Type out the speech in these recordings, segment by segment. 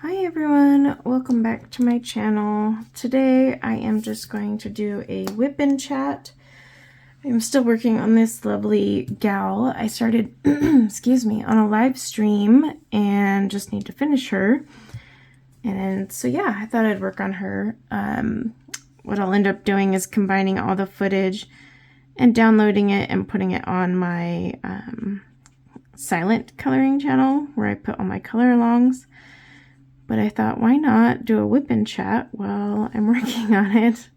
Hi everyone, welcome back to my channel. Today I am just going to do a WIP and chat. I'm still working on this lovely gal. I started, excuse me, on a live stream and just need to finish her. And so yeah, I thought I'd work on her. What I'll end up doing is combining all the footage and downloading it and putting it on my silent coloring channel where I put all my color alongs. But I thought, why not do a WIP and chat while I'm working on it?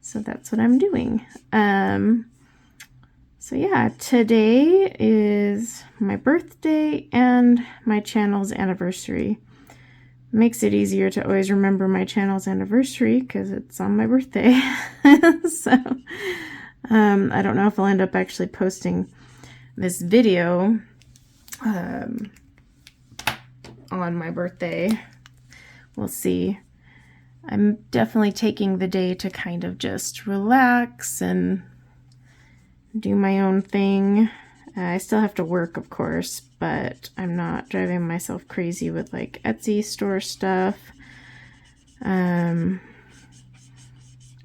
So that's what I'm doing. So yeah, today is my birthday and my channel's anniversary. Makes it easier to always remember my channel's anniversary because it's on my birthday. So I don't know if I'll end up actually posting this video on my birthday. We'll see. I'm definitely taking the day to kind of just relax and do my own thing. I still have to work, of course, but I'm not driving myself crazy with like Etsy store stuff or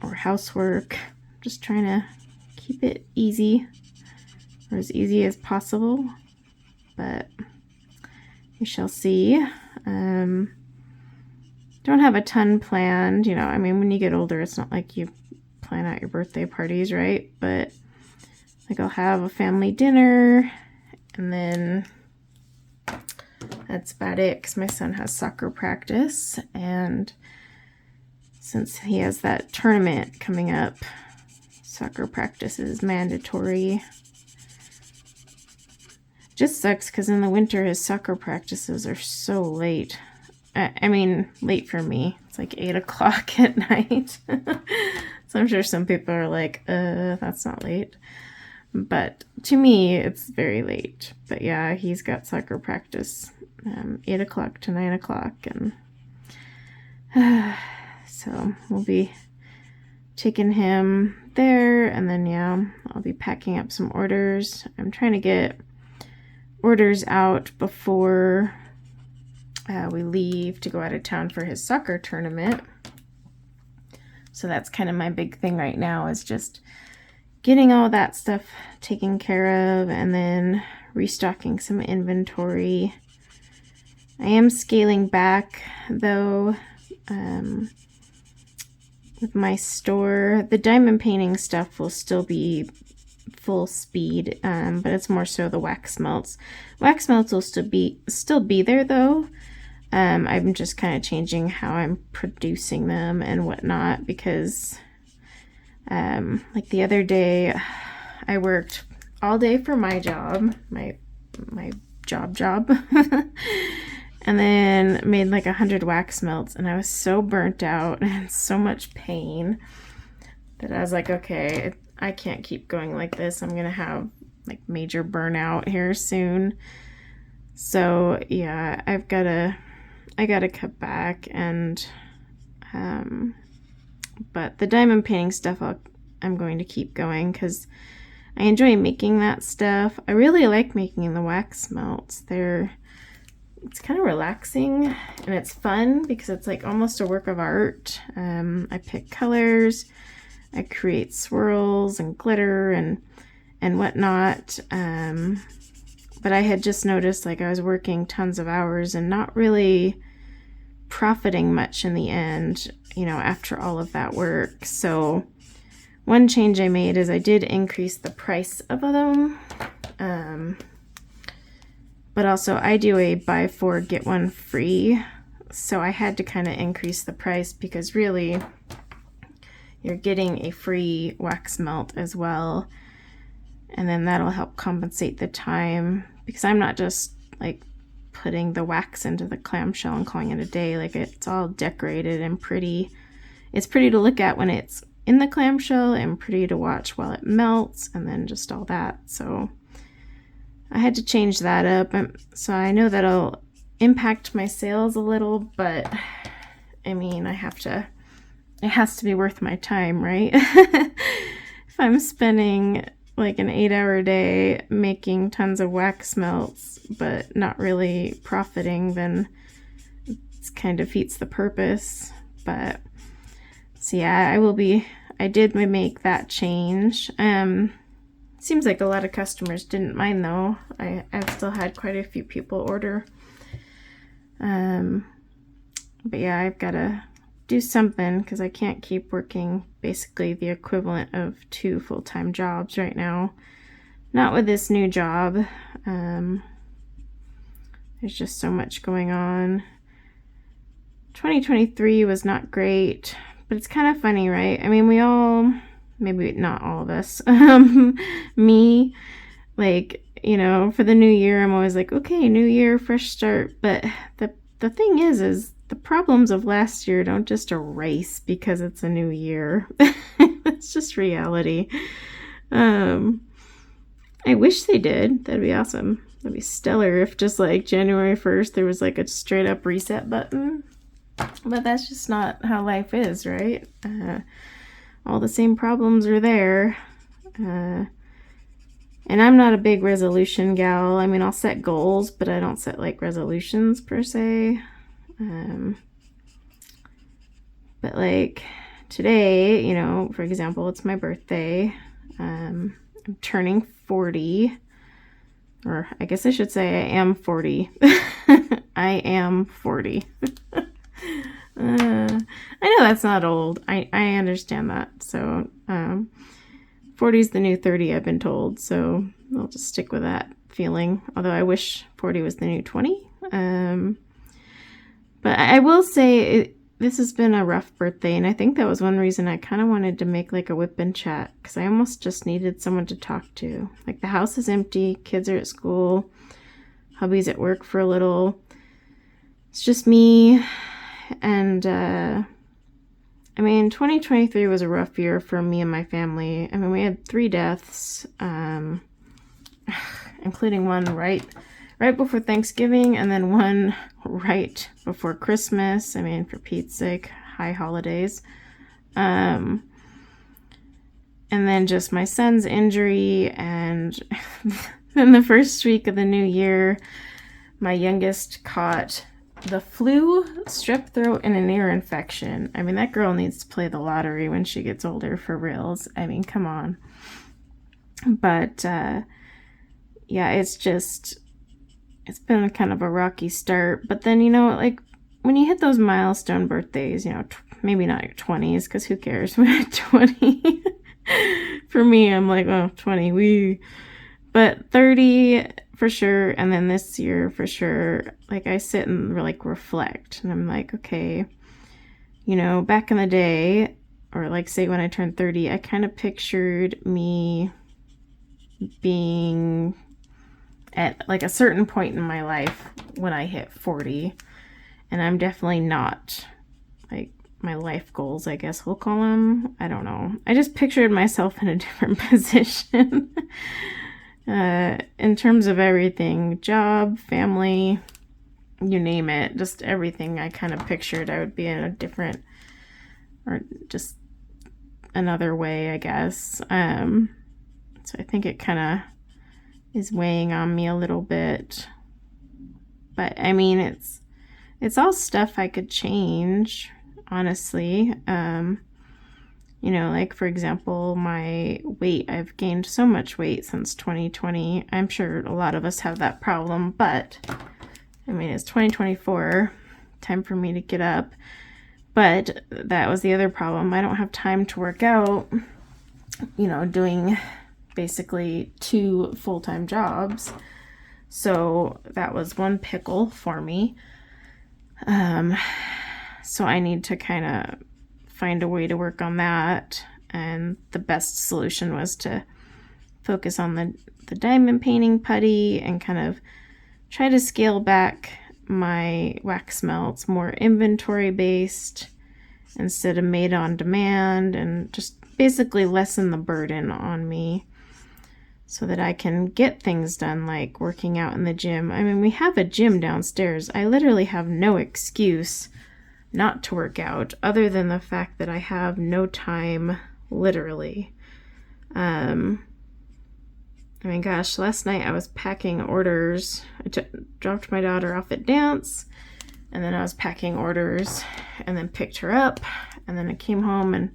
housework. Just trying to keep it easy, or as easy as possible, but we shall see. Don't have a ton planned, you know. I mean, when you get older, it's not like you plan out your birthday parties, right? But like I'll have a family dinner, and then that's about it, because my son has soccer practice, and since he has that tournament coming up, soccer practice is mandatory. Just sucks because in the winter his soccer practices are so late. I mean, late for me. It's like 8 o'clock at night. So I'm sure some people are like, that's not late. But to me, it's very late. But yeah, he's got soccer practice 8 o'clock to 9 o'clock. And so we'll be taking him there. And then, yeah, I'll be packing up some orders. I'm trying to get orders out before we leave to go out of town for his soccer tournament. So that's kind of my big thing right now, is just getting all that stuff taken care of and then restocking some inventory. I am scaling back though with my store. The diamond painting stuff will still be full speed, but it's more so the wax melts. Wax melts will still be there though. I'm just kind of changing how I'm producing them and whatnot, because like the other day I worked all day for my job, my job and then made like 100 wax melts, and I was so burnt out and so much pain that I was like, okay, I can't keep going like this. I'm gonna have like major burnout here soon. So yeah, I gotta cut back, and but the diamond painting stuff I'm going to keep going because I enjoy making that stuff. I really like making the wax melts. It's kind of relaxing and it's fun because it's like almost a work of art. I pick colors, I create swirls and glitter and whatnot. But I had just noticed like I was working tons of hours and not really profiting much in the end, you know, after all of that work. So one change I made is I did increase the price of them. But also I do a buy 4 get 1 free. So I had to kind of increase the price because really you're getting a free wax melt as well. And then that'll help compensate the time, because I'm not just like putting the wax into the clamshell and calling it a day. Like, it's all decorated and pretty. It's pretty to look at when it's in the clamshell and pretty to watch while it melts, and then just all that. So I had to change that up. So I know that'll impact my sales a little, but I mean, it has to be worth my time, right? If I'm spending like an 8-hour day making tons of wax melts but not really profiting, then kind of defeats the purpose. But so yeah, I did make that change. Seems like a lot of customers didn't mind though. I've still had quite a few people order. But yeah, I've got to do something because I can't keep working basically the equivalent of 2 full-time jobs right now. Not with this new job. There's just so much going on. 2023 was not great, but it's kind of funny, right? I mean, we all, maybe not all of us, me, like, you know, for the new year, I'm always like, okay, new year, fresh start. But the thing is the problems of last year don't just erase because it's a new year. It's just reality. I wish they did. That'd be awesome. That'd be stellar if just like January 1st there was like a straight up reset button. But that's just not how life is, right? All the same problems are there. And I'm not a big resolution gal. I mean, I'll set goals, but I don't set like resolutions per se. But like today, you know, for example, it's my birthday. I'm turning 40, or I guess I should say I am 40. I am 40. I know that's not old. I understand that. So 40 is the new 30, I've been told. So I'll just stick with that feeling. Although I wish 40 was the new 20. But I will say this has been a rough birthday, and I think that was one reason I kind of wanted to make like a WIP and chat, because I almost just needed someone to talk to. Like the house is empty, kids are at school, hubby's at work for a little. It's just me, and I mean, 2023 was a rough year for me and my family. I mean, we had 3 deaths, including one right before Thanksgiving, and then one right before Christmas. I mean, for Pete's sake, high holidays. And then just my son's injury, and then the first week of the new year, my youngest caught the flu, strep throat, and an ear infection. I mean, that girl needs to play the lottery when she gets older, for reals. I mean, come on. But yeah, it's been kind of a rocky start. But then, you know, like when you hit those milestone birthdays, you know, maybe not your 20s, because who cares when you're 20. For me, I'm like, oh, 20, wee. But 30 for sure, and then this year for sure, like I sit and like reflect, and I'm like, okay, you know, back in the day, or like say when I turned 30, I kind of pictured me being at like a certain point in my life when I hit 40, and I'm definitely not like my life goals, I guess we'll call them. I don't know. I just pictured myself in a different position. In terms of everything, job, family, you name it, just everything I kind of pictured I would be in a different, or just another way, I guess. So I think it kind of is weighing on me a little bit. But I mean, it's all stuff I could change, honestly. You know, like for example, my weight, I've gained so much weight since 2020. I'm sure a lot of us have that problem, but I mean, it's 2024, time for me to get up. But that was the other problem. I don't have time to work out, you know, doing basically 2 full-time jobs. So that was one pickle for me. So I need to kind of find a way to work on that, and the best solution was to focus on the diamond painting putty and kind of try to scale back my wax melts, more inventory based instead of made on demand, and just basically lessen the burden on me so that I can get things done, like working out in the gym. I mean, we have a gym downstairs. I literally have no excuse not to work out other than the fact that I have no time, literally. I mean, gosh, last night I was packing orders. I dropped my daughter off at dance, And then I was packing orders and then picked her up. And then I came home and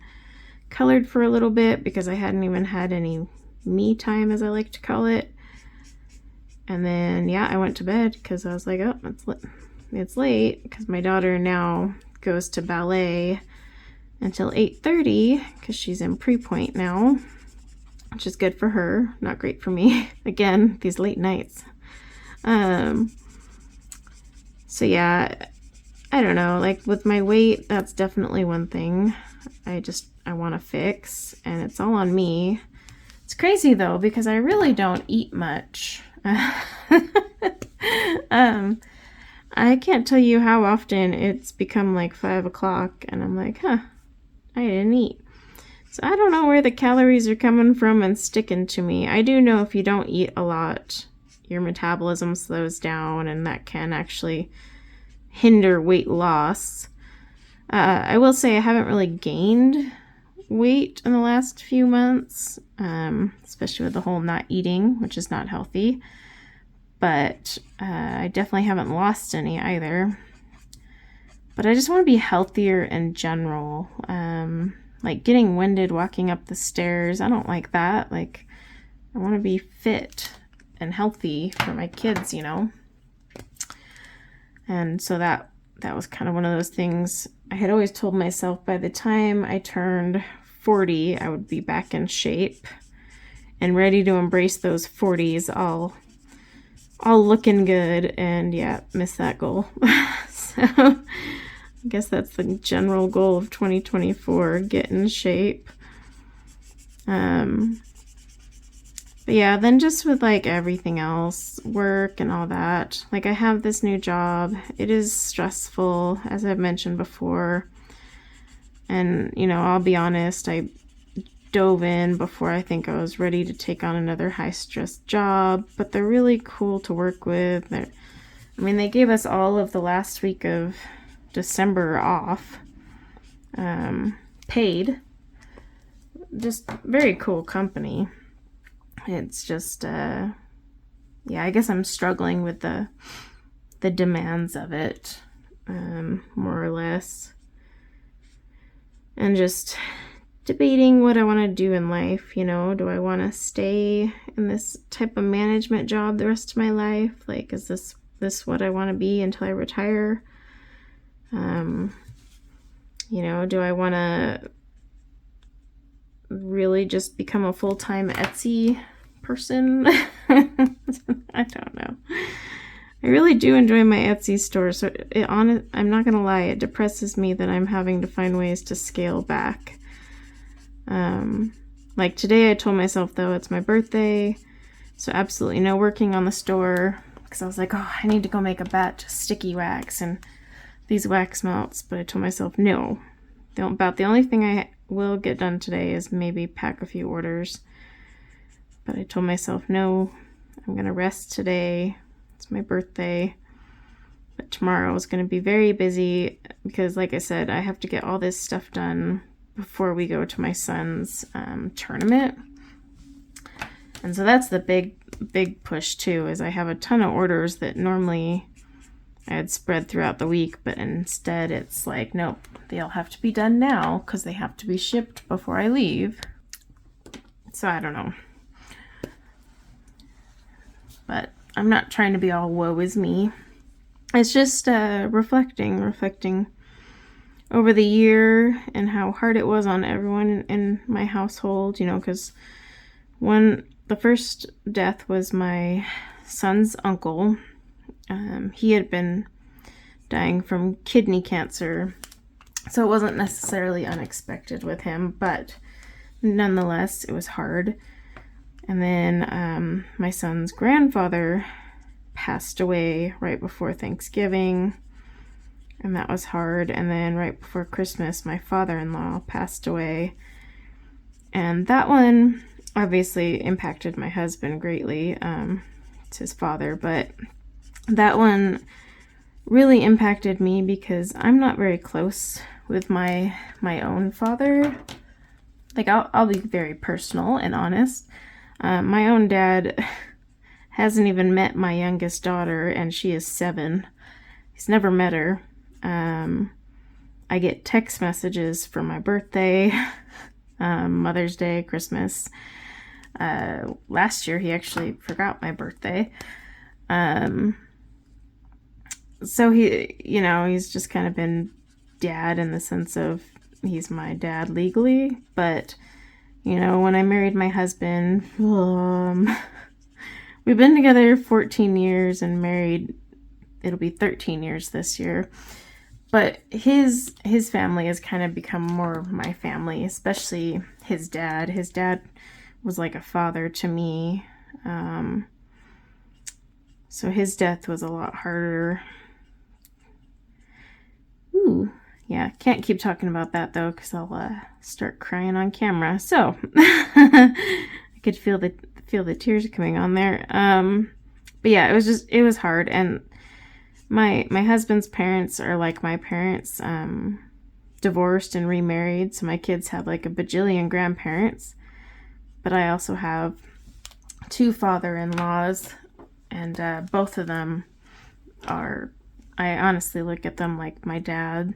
colored for a little bit because I hadn't even had any me time, as I like to call it. And then, yeah, I went to bed because I was like, oh, it's late, because my daughter now goes to ballet until 8:30 because she's in pre-point now, which is good for her, not great for me. Again, these late nights. So yeah, I don't know, like with my weight, that's definitely one thing I want to fix, and it's all on me. It's crazy though, because I really don't eat much. I can't tell you how often it's become like 5 o'clock and I'm like, I didn't eat. So I don't know where the calories are coming from and sticking to me. I do know if you don't eat a lot, your metabolism slows down, and that can actually hinder weight loss. I will say I haven't really gained weight in the last few months, especially with the whole not eating, which is not healthy. But I definitely haven't lost any either. But I just want to be healthier in general. Like getting winded walking up the stairs, I don't like that. Like, I want to be fit and healthy for my kids, you know. And so that was kind of one of those things. I had always told myself by the time I turned 40, I would be back in shape and ready to embrace those 40s all looking good, and yeah, missed that goal. So I guess that's the general goal of 2024, get in shape. But yeah, then just with like everything else, work and all that, like I have this new job. It is stressful, as I've mentioned before. And, you know, I'll be honest, I dove in before I think I was ready to take on another high-stress job, but they're really cool to work with. They gave us all of the last week of December off, paid. Just very cool company. It's just, yeah, I guess I'm struggling with the demands of it, more or less, and just debating what I want to do in life. You know, do I want to stay in this type of management job the rest of my life? Like, is this what I want to be until I retire? You know, do I want to really just become a full-time Etsy person? I don't know. I really do enjoy my Etsy store, so I'm not gonna lie, it depresses me that I'm having to find ways to scale back. Like today I told myself, though, it's my birthday, so absolutely no working on the store, because I was like, oh, I need to go make a batch of sticky wax and these wax melts. But I told myself, no, about the only thing I will get done today is maybe pack a few orders. But I told myself, no, I'm gonna rest today. It's my birthday. But tomorrow is gonna be very busy because, like I said, I have to get all this stuff done before we go to my son's tournament. And so that's the big push too, is I have a ton of orders that normally I had spread throughout the week, but instead it's like, nope, they all have to be done now because they have to be shipped before I leave. So I don't know. But I'm not trying to be all woe is me. It's just reflecting over the year and how hard it was on everyone in my household, you know, because the first death was my son's uncle. He had been dying from kidney cancer, so it wasn't necessarily unexpected with him, but nonetheless, it was hard. And then my son's grandfather passed away right before Thanksgiving, and that was hard. And then right before Christmas, my father-in-law passed away, and that one obviously impacted my husband greatly. It's his father, but that one really impacted me because I'm not very close with my own father. Like, I'll be very personal and honest. My own dad hasn't even met my youngest daughter, and she is 7. He's never met her. I get text messages for my birthday, Mother's Day, Christmas. Last year he actually forgot my birthday. So he's just kind of been dad in the sense of he's my dad legally, but when I married my husband, we've been together 14 years and married, it'll be 13 years this year. But his family has kind of become more of my family, especially his dad. His dad was like a father to me. So his death was a lot harder. Ooh, yeah, can't keep talking about that though, because I'll start crying on camera. So I could feel the tears coming on there. But yeah, it was hard. And my husband's parents are like my parents, divorced and remarried. So my kids have like a bajillion grandparents, but I also have 2 father-in-laws, and both of them I honestly look at them like my dad.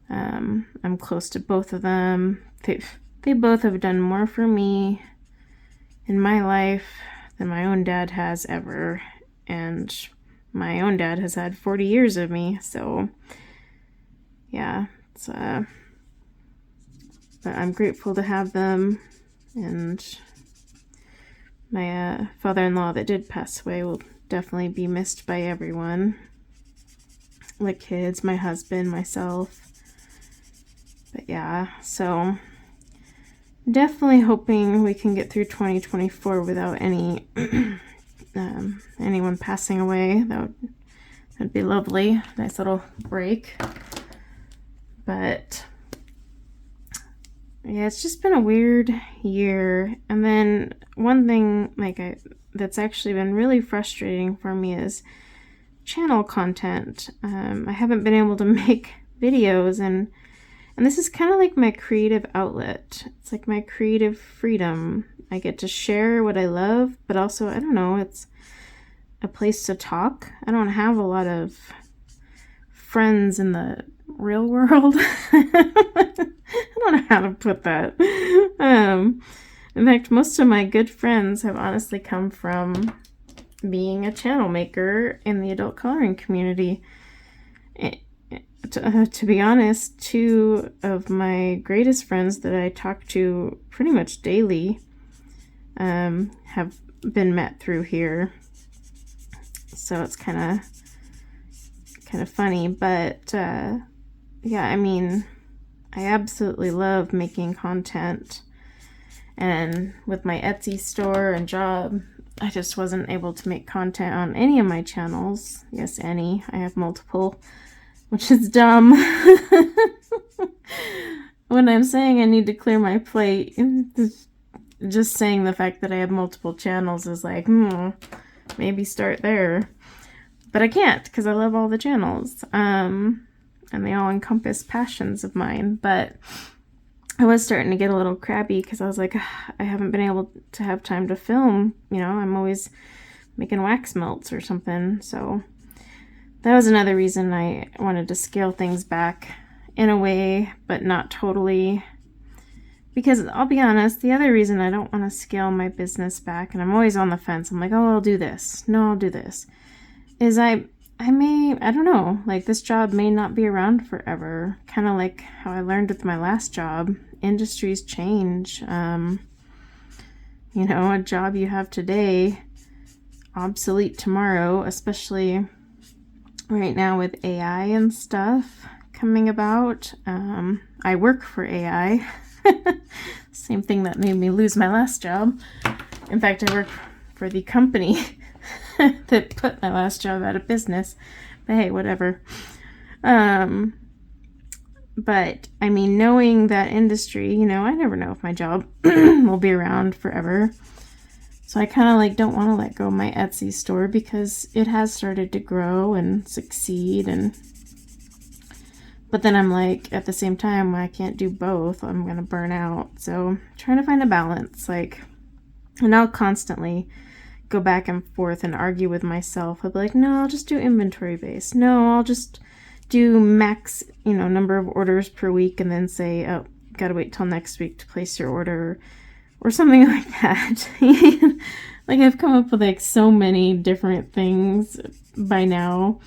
I'm close to both of them. They both have done more for me in my life than my own dad has ever. And my own dad has had 40 years of me. So yeah, but I'm grateful to have them. And my father-in-law that did pass away will definitely be missed by everyone. The kids, my husband, myself. But yeah, so definitely hoping we can get through 2024 without any anyone passing away. That'd be lovely. Nice little break. But yeah, it's just been a weird year. And then one thing that's actually been really frustrating for me is channel content. I haven't been able to make videos, and this is kind of like my creative outlet. It's like my creative freedom. I get to share what I love, but also, I don't know, it's a place to talk. I don't have a lot of friends in the real world. I don't know how to put that. In fact, most of my good friends have honestly come from being a channel maker in the adult coloring community. To be honest, 2 of my greatest friends that I talk to pretty much daily have been met through here. So it's kind of funny, but yeah, I mean, I absolutely love making content. And with my Etsy store and job, I just wasn't able to make content on any of my channels. Yes, any. I have multiple, which is dumb. When I'm saying I need to clear my plate, just saying the fact that I have multiple channels is like, maybe start there. But I can't, because I love all the channels. And they all encompass passions of mine. But I was starting to get a little crabby because I was like, I haven't been able to have time to film. I'm always making wax melts or something. So that was another reason I wanted to scale things back in a way, but not totally. Because I'll be honest, the other reason I don't want to scale my business back, and I'm always on the fence, I'm like, oh, I'll do this. No, I'll do this. Is I don't know, like this job may not be around forever. Kind of like how I learned with my last job. Industries change. A job you have today, obsolete tomorrow, especially right now with AI and stuff coming about. I work for AI. Same thing that made me lose my last job. In fact, I work for the company that put my last job out of business. But hey, whatever. But I mean, knowing that industry, I never know if my job will be around forever. So I kind of don't want to let go of my Etsy store because it has started to grow and succeed. But then I'm like, at the same time, I can't do both. I'm going to burn out. So trying to find a balance, and I'll constantly go back and forth and argue with myself. I'll be like, no, I'll just do inventory based. No, I'll just do max, number of orders per week and then say, oh, gotta wait till next week to place your order or something like that. Like I've come up with like so many different things by now.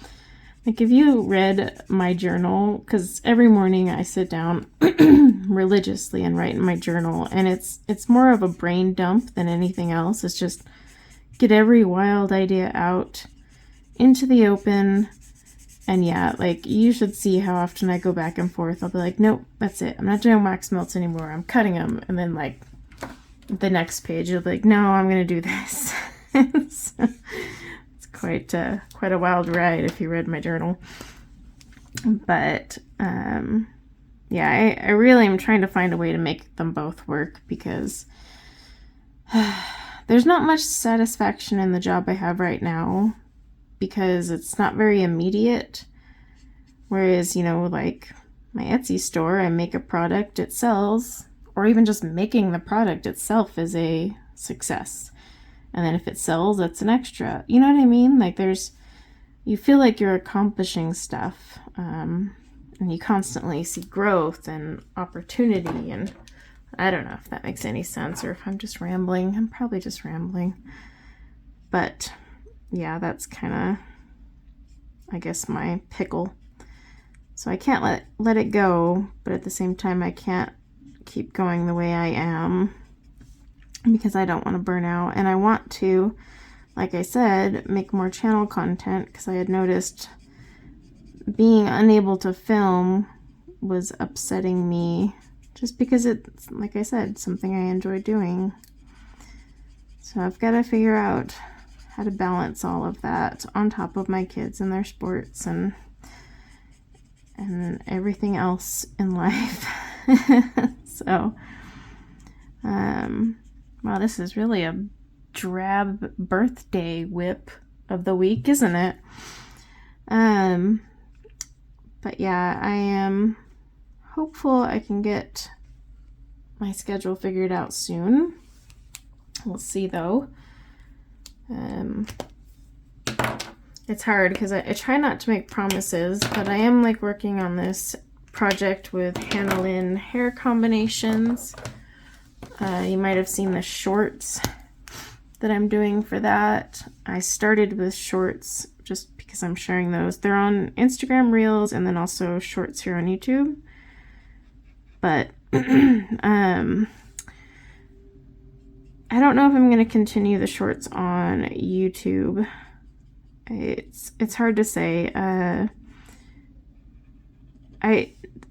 Like if you read my journal, because every morning I sit down religiously and write in my journal, and it's more of a brain dump than anything else. It's just get every wild idea out into the open. And yeah, like you should see how often I go back and forth. I'll be like, nope, that's it. I'm not doing wax melts anymore. I'm cutting them. And then like the next page, you'll be like, no, I'm going to do this. So, it's quite a wild ride if you read my journal. But yeah, I really am trying to find a way to make them both work, because there's not much satisfaction in the job I have right now, because it's not very immediate. Whereas, like my Etsy store, I make a product, it sells, or even just making the product itself is a success. And then if it sells, that's an extra. You know what I mean? Like you feel like you're accomplishing stuff, and you constantly see growth and opportunity. And I don't know if that makes any sense or if I'm just rambling. I'm probably just rambling. But yeah, that's kind of, I guess, my pickle. So I can't let it go, but at the same time, I can't keep going the way I am, because I don't want to burn out. And I want to, like I said, make more channel content, because I had noticed being unable to film was upsetting me, just because it's, like I said, something I enjoy doing. So I've got to figure out how to balance all of that on top of my kids and their sports and everything else in life. So, wow, this is really a drab birthday WIP of the week, isn't it? But yeah, I am hopeful I can get my schedule figured out soon. We'll see though. It's hard because I try not to make promises, but I am like working on this project with Korilynn hair combinations. You might have seen the shorts that I'm doing for that. I started with shorts just because I'm sharing those. They're on Instagram Reels and then also shorts here on YouTube. But I don't know if I'm going to continue the shorts on YouTube. It's hard to say.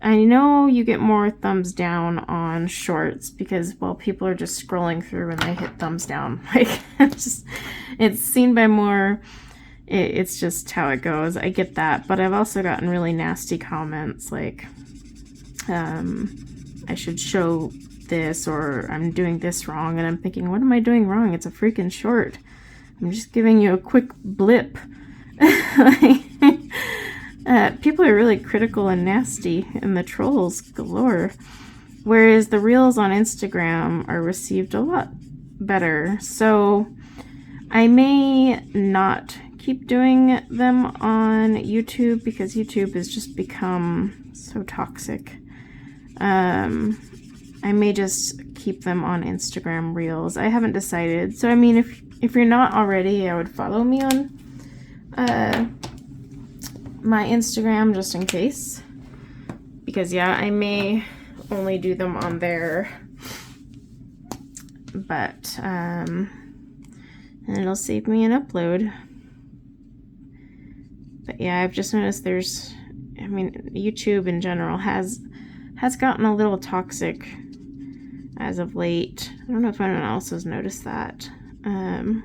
I know you get more thumbs down on shorts because, well, people are just scrolling through and they hit thumbs down. Like, it's seen by more. It's just how it goes. I get that, but I've also gotten really nasty comments like, I should show this, or I'm doing this wrong, and I'm thinking, what am I doing wrong? It's a freaking short. I'm just giving you a quick blip. People are really critical and nasty, and the trolls galore. Whereas the reels on Instagram are received a lot better. So I may not keep doing them on YouTube because YouTube has just become so toxic. I may just keep them on Instagram Reels. I haven't decided. So, I mean, if you're not already, I would follow me on my Instagram just in case. Because, yeah, I may only do them on there. But, and it'll save me an upload. But, yeah, I've just noticed YouTube in general has gotten a little toxic as of late. I don't know if anyone else has noticed that. And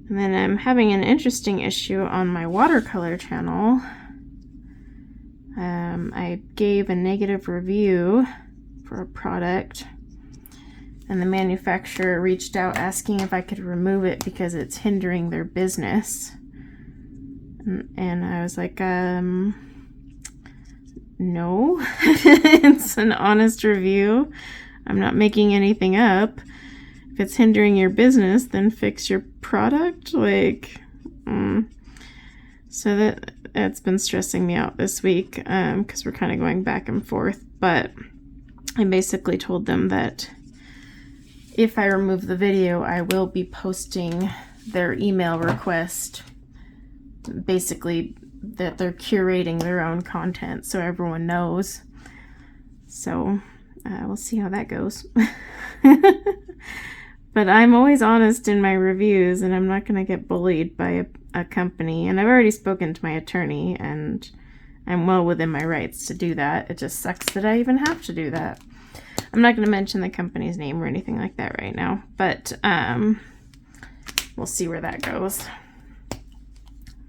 then I'm having an interesting issue on my watercolor channel. I gave a negative review for a product, and the manufacturer reached out asking if I could remove it because it's hindering their business. And I was like, no, it's an honest review. I'm not making anything up. If it's hindering your business, then fix your product. So it's been stressing me out this week because we're kind of going back and forth. But I basically told them that if I remove the video, I will be posting their email request, basically that they're curating their own content so everyone knows. So we'll see how that goes. But I'm always honest in my reviews, and I'm not going to get bullied by a company. And I've already spoken to my attorney, and I'm well within my rights to do that. It just sucks that I even have to do that. I'm not going to mention the company's name or anything like that right now, but we'll see where that goes.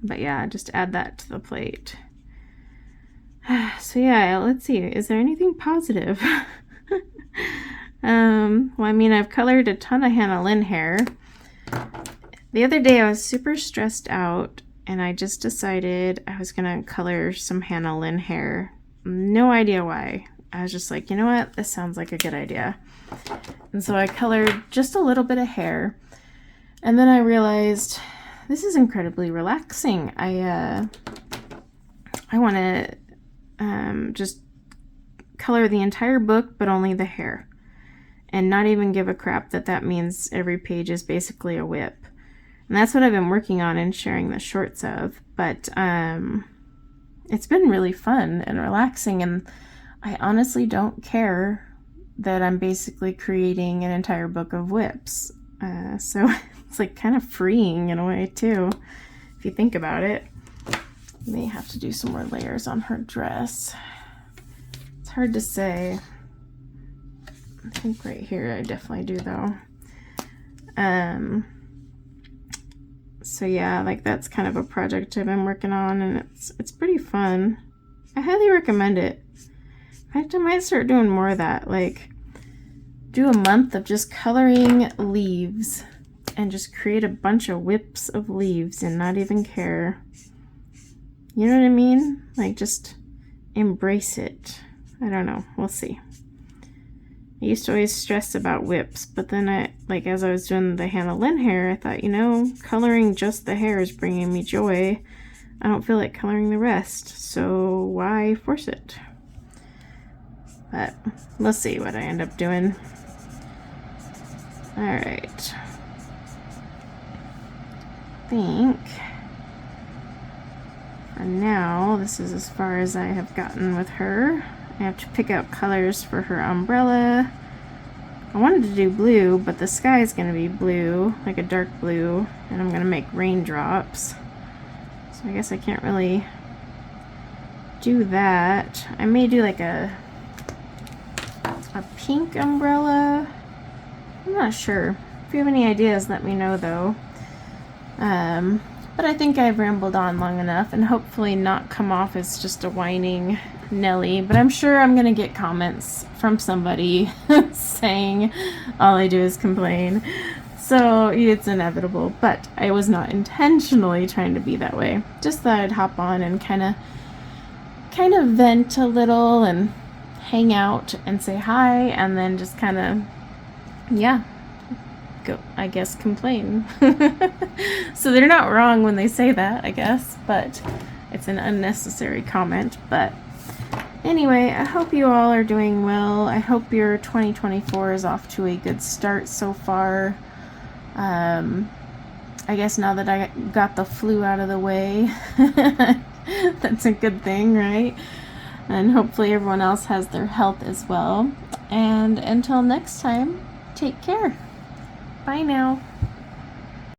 But yeah, just add that to the plate. So yeah, let's see. Is there anything positive? Well, I mean, I've colored a ton of Hannah Lynn hair. The other day I was super stressed out, and I just decided I was gonna color some Hannah Lynn hair. No idea why. I was just like, you know what? This sounds like a good idea. And so I colored just a little bit of hair, and then I realized this is incredibly relaxing. I want to just color the entire book, but only the hair, and not even give a crap that means every page is basically a WIP. And that's what I've been working on and sharing the shorts of. But it's been really fun and relaxing, and I honestly don't care that I'm basically creating an entire book of WIPs. So it's like kind of freeing in a way too, if you think about it. May have to do some more layers on her dress. It's hard to say. I think right here I definitely do though. So yeah, like that's kind of a project I've been working on, and it's pretty fun. I highly recommend it. In fact, I might start doing more of that, like do a month of just coloring leaves and just create a bunch of WIPs of leaves and not even care. You know what I mean? Like, just embrace it. I don't know. We'll see. I used to always stress about WIPs, but then as I was doing the Hannah Lynn hair, I thought, you know, coloring just the hair is bringing me joy. I don't feel like coloring the rest, so why force it? But we'll see what I end up doing. All right. I think for now, this is as far as I have gotten with her. I have to pick out colors for her umbrella. I wanted to do blue, but the sky is going to be blue, like a dark blue, and I'm going to make raindrops. So I guess I can't really do that. I may do like a pink umbrella. I'm not sure. If you have any ideas, let me know though. But I think I've rambled on long enough and hopefully not come off as just a whining Nelly. But I'm sure I'm going to get comments from somebody saying all I do is complain. So it's inevitable, but I was not intentionally trying to be that way. Just thought I'd hop on and kind of vent a little and hang out and say hi, and then just kind of, yeah, go, I guess, complain. So they're not wrong when they say that, I guess, but it's an unnecessary comment. But anyway, I hope you all are doing well. I hope your 2024 is off to a good start so far. I guess now that I got the flu out of the way, that's a good thing, right? And hopefully everyone else has their health as well. And until next time, take care. Bye now.